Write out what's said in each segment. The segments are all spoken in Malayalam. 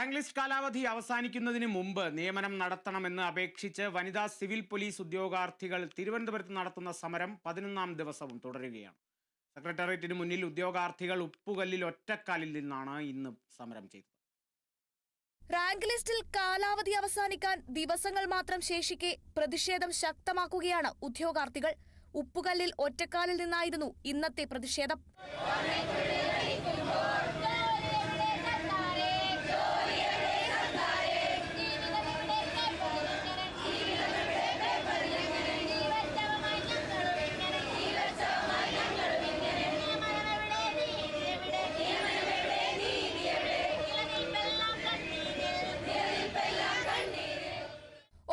റാങ്ക് ലിസ്റ്റ് കാലാവധി അവസാനിക്കുന്നതിന് മുമ്പ് നിയമനം നടത്തണമെന്ന് അപേക്ഷിച്ച് വനിതാ സിവിൽ പോലീസ് ഉദ്യോഗാർത്ഥികൾ തിരുവനന്തപുരത്ത് നടത്തുന്ന സമരം 11ാം ദിവസവും തുടരുകയാണ്. സെക്രട്ടേറിയറ്റിന് മുന്നിൽ ഉദ്യോഗാർത്ഥികൾ ഉപ്പുകല്ലിൽ ഒറ്റക്കാലിൽ നിന്നാണ് ഇന്ന് സമരം ചെയ്തത്. റാങ്ക് ലിസ്റ്റിൽ കാലാവധി അവസാനിക്കാൻ ദിവസങ്ങൾ മാത്രം ശേഷിക്കെ പ്രതിഷേധം ശക്തമാക്കുകയാണ് ഉദ്യോഗാർത്ഥികൾ. ഉപ്പുകല്ലിൽ ഒറ്റക്കാലിൽ നിന്നായിരുന്നു ഇന്നത്തെ പ്രതിഷേധം.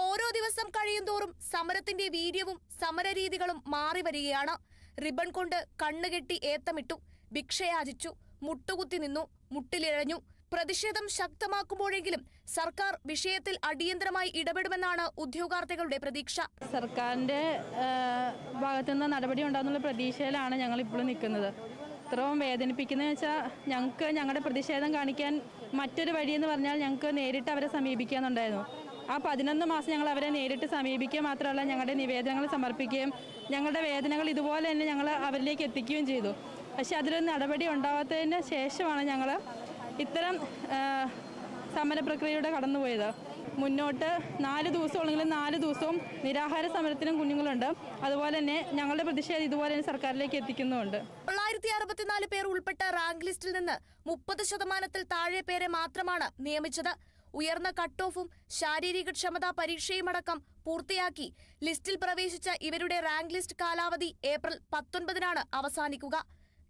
ഓരോ ദിവസം കഴിയുന്തോറും സമരത്തിന്റെ വീര്യവും സമരരീതികളും മാറി വരികയാണ്. റിബൺ കൊണ്ട് കണ്ണുകെട്ടി ഏത്തമിട്ടു, ഭിക്ഷയാചിച്ചു, മുട്ടുകുത്തി നിന്നു, മുട്ടിലിഴഞ്ഞു. പ്രതിഷേധം ശക്തമാക്കുമ്പോഴെങ്കിലും സർക്കാർ വിഷയത്തിൽ അടിയന്തരമായി ഇടപെടുമെന്നാണ് ഉദ്യോഗാർത്ഥികളുടെ പ്രതീക്ഷ. സർക്കാരിന്റെ ഭാഗത്തുനിന്ന് നടപടി ഉണ്ടാകുന്നുള്ള പ്രതീക്ഷയിലാണ് ഞങ്ങൾ ഇപ്പോഴും നിൽക്കുന്നത്. ഇത്രയും വേദനിപ്പിക്കുന്നതെന്ന് വെച്ചാൽ ഞങ്ങൾക്ക് ഞങ്ങളുടെ പ്രതിഷേധം കാണിക്കാൻ മറ്റൊരു വഴിയെന്ന് പറഞ്ഞാൽ ഞങ്ങൾക്ക് നേരിട്ട് അവരെ സമീപിക്കാനുണ്ടായിരുന്നു. ആ 11 മാസം ഞങ്ങൾ അവരെ നേരിട്ട് സമീപിക്കുക മാത്രമല്ല, ഞങ്ങളുടെ നിവേദനങ്ങൾ സമർപ്പിക്കുകയും ഞങ്ങളുടെ വേദനകൾ ഇതുപോലെ തന്നെ ഞങ്ങൾ അവരിലേക്ക് എത്തിക്കുകയും ചെയ്തു. പക്ഷെ അതിലൊരു നടപടി ഉണ്ടാകാത്തതിന് ശേഷമാണ് ഞങ്ങൾ ഇത്തരം സമരപ്രക്രിയയുടെ കടന്നുപോയത്. മുന്നോട്ട് 4 ദിവസം ഉള്ളെങ്കിലും 4 ദിവസവും നിരാഹാര സമരത്തിനും കുഞ്ഞുങ്ങളുണ്ട്. അതുപോലെ തന്നെ ഞങ്ങളുടെ പ്രതിഷേധം ഇതുപോലെ തന്നെ സർക്കാരിലേക്ക് എത്തിക്കുന്നുമുണ്ട്. 964 പേർ ഉൾപ്പെട്ട റാങ്ക് ലിസ്റ്റിൽ നിന്ന് 30% താഴെ പേരെ മാത്രമാണ് നിയമിച്ചത്. ഉയർന്ന കട്ട് ഓഫും ശാരീരിക ക്ഷമതാ പരീക്ഷയുമടക്കം പൂർത്തിയാക്കി ലിസ്റ്റിൽ പ്രവേശിച്ച ഇവരുടെ റാങ്ക് ലിസ്റ്റ് കാലാവധി ഏപ്രിൽ 19 അവസാനിക്കുക.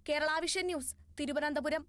Kerala vision news, Thiruvananthapuram.